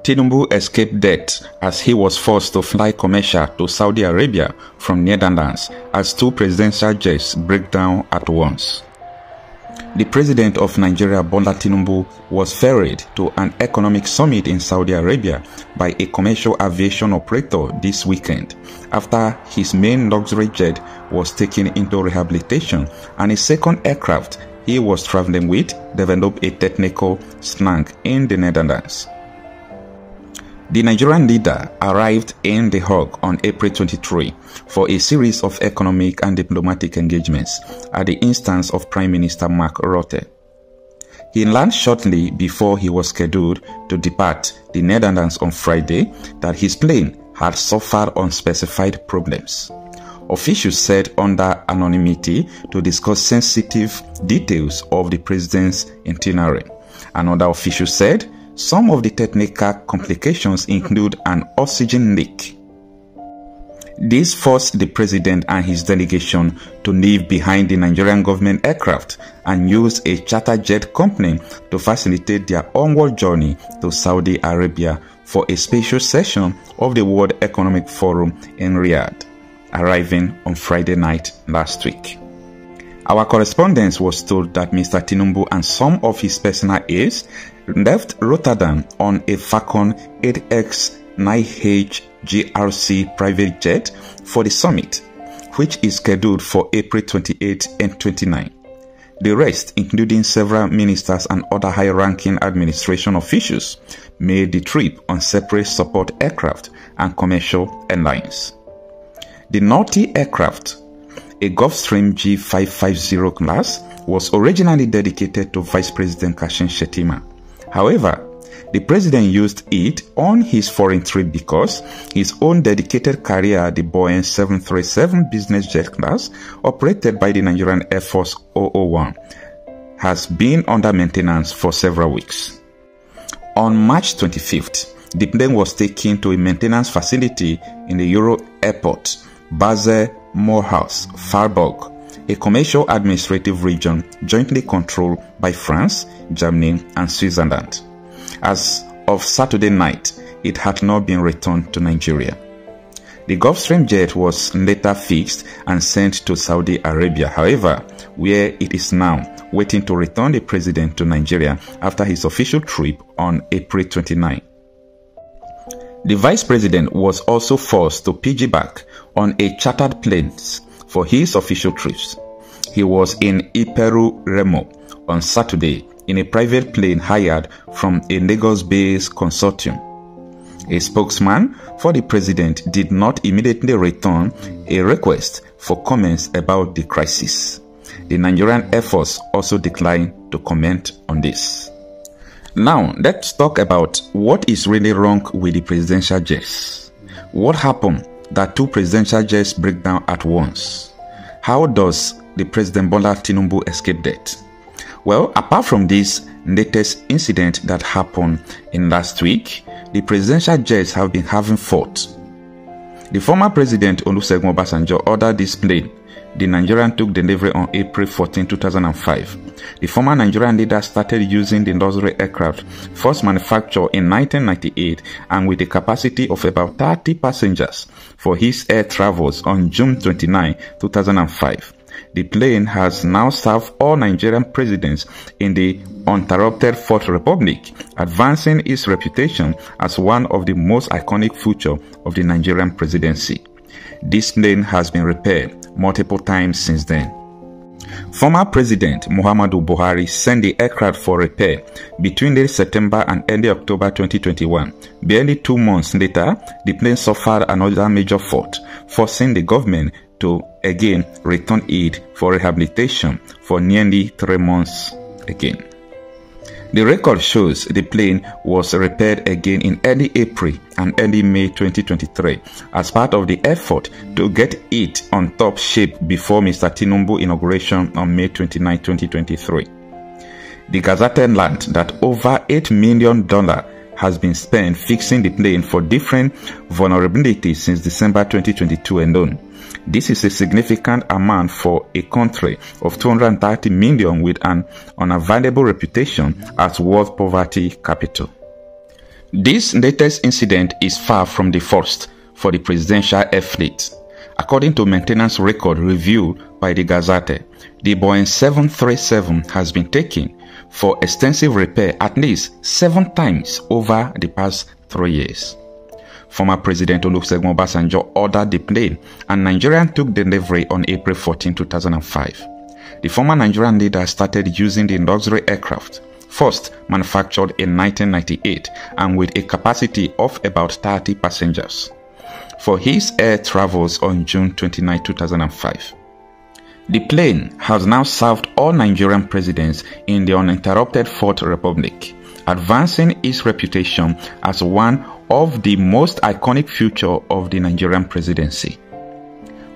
Tinubu escaped death as he was forced to fly commercial to Saudi Arabia from Netherlands as two presidential jets break down at once. The president of Nigeria, Bola Tinubu, was ferried to an economic summit in Saudi Arabia by a commercial aviation operator this weekend after his main luxury jet was taken into rehabilitation and a second aircraft he was traveling with developed a technical snag in the Netherlands. The Nigerian leader arrived in The Hague on April 23 for a series of economic and diplomatic engagements at the instance of Prime Minister Mark Rutte. He learned shortly before he was scheduled to depart the Netherlands on Friday that his plane had suffered unspecified problems. Officials said under anonymity to discuss sensitive details of the president's itinerary. Another official said some of the technical complications include an oxygen leak. This forced the president and his delegation to leave behind the Nigerian government aircraft and use a charter jet company to facilitate their onward journey to Saudi Arabia for a special session of the World Economic Forum in Riyadh, arriving on Friday night last week. Our correspondent was told that Mr. Tinubu and some of his personal aides left Rotterdam on a Falcon 8X-9H GRC private jet for the summit, which is scheduled for April 28 and 29. The rest, including several ministers and other high-ranking administration officials, made the trip on separate support aircraft and commercial airlines. The naughty aircraft, a Gulfstream G550 class, was originally dedicated to Vice President Kashim Shettima. However, the president used it on his foreign trip because his own dedicated carrier, the Boeing 737 business jet class, operated by the Nigerian Air Force 001, has been under maintenance for several weeks. On March 25th, the plane was taken to a maintenance facility in the Euro Airport, Basel Moorhouse, Freiburg, a commercial administrative region jointly controlled by France, Germany, and Switzerland. As of Saturday night, it had not been returned to Nigeria. The Gulfstream jet was later fixed and sent to Saudi Arabia, however, where it is now waiting to return the president to Nigeria after his official trip on April 29. The vice president was also forced to piggyback on a chartered planes for his official trips. He was in Iperu Remo on Saturday in a private plane hired from a Lagos-based consortium. A spokesman for the president did not immediately return a request for comments about the crisis. The Nigerian Air Force also declined to comment on this. Now, let's talk about what is really wrong with the presidential jets. What happened that two presidential jets break down at once? How does the President Bola Tinubu escape death? Well, apart from this latest incident that happened in last week, the presidential jets have been having faults. The former President Olusegun Obasanjo ordered this plane. The Nigerian took delivery on April 14, 2005. The former Nigerian leader started using the luxury aircraft, first manufactured in 1998 and with a capacity of about 30 passengers, for his air travels on June 29, 2005. The plane has now served all Nigerian presidents in the uninterrupted Fourth Republic, advancing its reputation as one of the most iconic features of the Nigerian presidency. This plane has been repaired multiple times since then. Former President Muhammadu Buhari sent the aircraft for repair between late September and early October 2021. Barely 2 months later, the plane suffered another major fault, forcing the government to again return it for rehabilitation for nearly 3 months again. The record shows the plane was repaired again in early April and early May 2023 as part of the effort to get it on top shape before Mr. Tinubu inauguration on May 29, 2023. The Gazette learned that over $8 million has been spent fixing the plane for different vulnerabilities since December 2022 alone. This is a significant amount for a country of 230 million with an unavailable reputation as world poverty capital. This latest incident is far from the first for the presidential air fleet. According to maintenance record reviewed by the Gazette, the Boeing 737 has been taken for extensive repair at least 7 times over the past 3 years. Former President Olusegun Obasanjo ordered the plane and Nigeria took delivery on April 14, 2005. The former Nigerian leader started using the luxury aircraft, first manufactured in 1998 and with a capacity of about 30 passengers, for his air travels on June 29, 2005. The plane has now served all Nigerian presidents in the uninterrupted Fourth Republic, advancing its reputation as one of the most iconic features of the Nigerian presidency.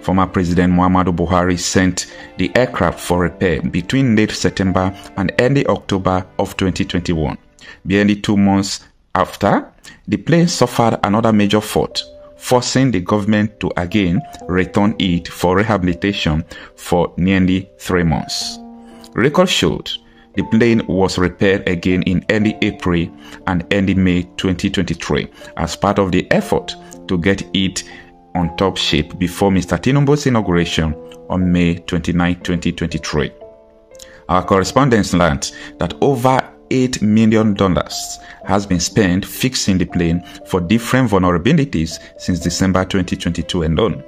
Former President Muhammadu Buhari sent the aircraft for repair between late September and early October of 2021. Barely 2 months after, the plane suffered another major fault, forcing the government to again return it for rehabilitation for nearly 3 months. Records showed the plane was repaired again in early April and early May 2023 as part of the effort to get it on top shape before Mr. Tinubu's inauguration on May 29, 2023. Our correspondents learned that over $8 million has been spent fixing the plane for different vulnerabilities since December 2022 alone.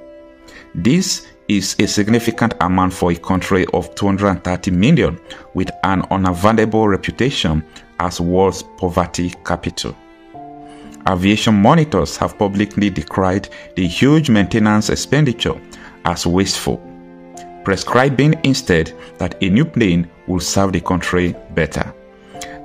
This is a significant amount for a country of 230 million with an unavailable reputation as world's poverty capital. Aviation monitors have publicly decried the huge maintenance expenditure as wasteful, prescribing instead that a new plane will serve the country better.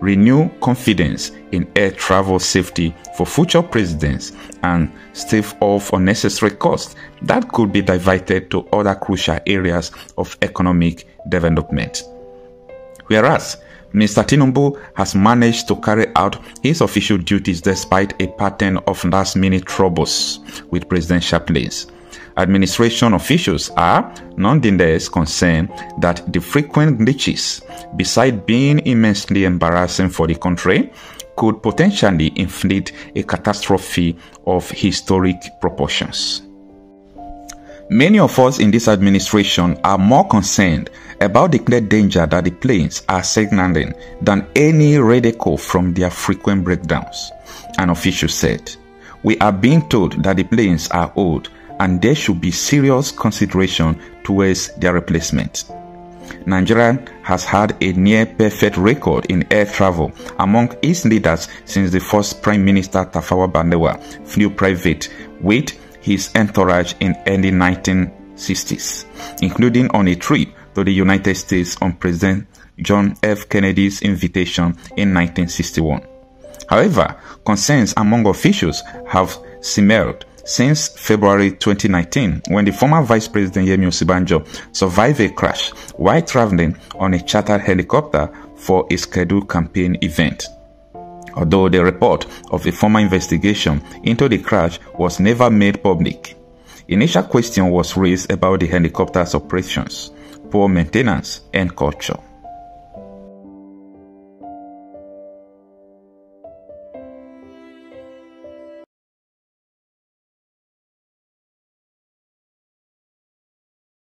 Renew confidence in air travel safety for future presidents and stave off unnecessary costs that could be diverted to other crucial areas of economic development. Whereas Mr. Tinubu has managed to carry out his official duties despite a pattern of last-minute troubles with presidential planes. Administration officials are nonetheless concerned that the frequent glitches, besides being immensely embarrassing for the country, could potentially inflict a catastrophe of historic proportions. Many of us in this administration are more concerned about the clear danger that the planes are signaling than any ridicule from their frequent breakdowns. An official said, "We are being told that the planes are old and there should be serious consideration towards their replacement." Nigeria has had a near-perfect record in air travel among its leaders since the first Prime Minister Tafawa Balewa flew private with his entourage in early 1960s, including on a trip to the United States on President John F. Kennedy's invitation in 1961. However, concerns among officials have simmered since February 2019, when the former Vice President Yemi Osinbajo survived a crash while traveling on a chartered helicopter for a scheduled campaign event. Although the report of a formal investigation into the crash was never made public, initial question was raised about the helicopter's operations, poor maintenance, and culture.